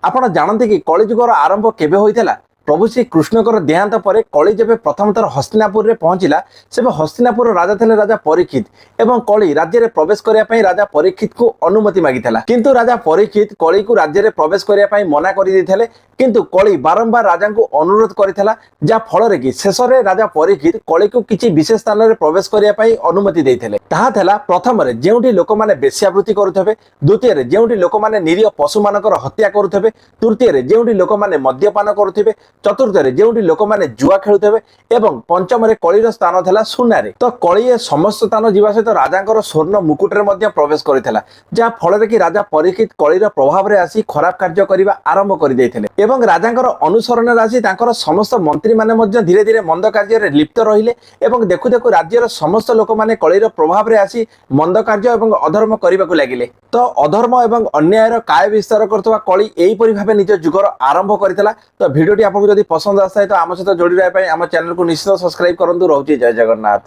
ଆପଣ ଜାଣନ୍ତି କି କଳିଯୁଗର ଆରମ୍ଭ କେବେ ହୋଇଥିଲା? ପ୍ରଭୁ ଶ୍ରୀକୃଷ୍ଣଙ୍କର ଦେହାନ୍ତ ପରେ କଳି ଯେବେ ପ୍ରଥମ ଥର ହସ୍ତିନାପୁରରେ ପହଞ୍ଚିଲା, ସେବେ ହସ୍ତିନାପୁର ରାଜା ଥିଲେ ରାଜା ପରୀକ୍ଷିତ ଏବଂ କଳି ରାଜ୍ୟରେ ପ୍ରବେଶ କରିବା ପାଇଁ ରାଜା ପରୀକ୍ଷିତଙ୍କୁ ଅନୁମତି ମାଗିଥିଲା। କିନ୍ତୁ ରାଜା ପରୀକ୍ଷିତ କଳିକୁ ରାଜ୍ୟରେ ପ୍ରବେଶ କରିବା ପାଇଁ ମନା କରିଦେଇଥିଲେ। କିନ୍ତୁ କଳି ବାରମ୍ବାର ରାଜାଙ୍କୁ ଅନୁରୋଧ କରିଥିଲା, ଯାହା ଫଳରେ କି ଶେଷରେ ରାଜା ପରୀକ୍ଷିତ କଳିକୁ କିଛି ବିଶେଷ ସ୍ଥାନରେ ପ୍ରବେଶ କରିବା ପାଇଁ ଅନୁମତି ଦେଇଥିଲେ। ତାହା ଥିଲା ପ୍ରଥମରେ ଯେଉଁଠି ଲୋକମାନେ ବେଶ୍ୟାବୃତ୍ତି କରୁଥିବେ, ଦ୍ୱିତୀୟରେ ଯେଉଁଠି ଲୋକମାନେ ନିରୀହ ପଶୁମାନଙ୍କର ହତ୍ୟା କରୁଥିବେ, ତୃତୀୟରେ ଯେଉଁଠି ଲୋକମାନେ ମଦ୍ୟପାନ କରୁଥିବେ, ଚତୁର୍ଥରେ ଯେଉଁଠି ଲୋକମାନେ ଜୁଆ ଖେଳୁଥିବେ ଏବଂ ପଞ୍ଚମରେ କଳିର ସ୍ଥାନ ଥିଲା ସୁନାରେ। ତ କଳି ଏ ସମସ୍ତ ସ୍ଥାନ ଯିବା ସହିତ ରାଜାଙ୍କର ସ୍ୱର୍ଣ୍ଣ ମୁକୁଟରେ ମଧ୍ୟ ପ୍ରବେଶ କରିଥିଲା, ଯାହା ଫଳରେ କି ରାଜା ପରୀକ୍ଷିତ କଳିର ପ୍ରଭାବରେ ଆସି ଖରାପ କାର୍ଯ୍ୟ କରିବା ଆରମ୍ଭ କରିଦେଇଥିଲେ ଏବଂ ରାଜାଙ୍କର ଅନୁସରଣରେ ଆସି ତାଙ୍କର ସମସ୍ତ ମନ୍ତ୍ରୀମାନେ ମଧ୍ୟ ଧୀରେ ଧୀରେ ମନ୍ଦ କାର୍ଯ୍ୟରେ ଲିପ୍ତ ରହିଲେ ଏବଂ ଦେଖୁ ଦେଖୁ ରାଜ୍ୟର ସମସ୍ତ ଲୋକମାନେ କଳିର ପ୍ରଭାବରେ ଆସି ମନ୍ଦ କାର୍ଯ୍ୟ ଏବଂ ଅଧର୍ମ କରିବାକୁ ଲାଗିଲେ। ତ ଅଧର୍ମ ଏବଂ ଅନ୍ୟାୟର କାୟ ବିସ୍ତାର କରୁଥିବା କଳି ଏହିପରି ଭାବେ ନିଜ ଯୁଗର ଆରମ୍ଭ କରିଥିଲା। ତ ଭିଡ଼ିଓଟି ଆପଣଙ୍କୁ ଯଦି ପସନ୍ଦ ଆସିଥାଏ ତ ଆମ ସହିତ ଯୋଡ଼ି ରହିବା ପାଇଁ ଆମ ଚ୍ୟାନେଲକୁ ନିଶ୍ଚିତ ସବସ୍କ୍ରାଇବ କରନ୍ତୁ। ରହୁଛି ଜୟ ଜଗନ୍ନାଥ।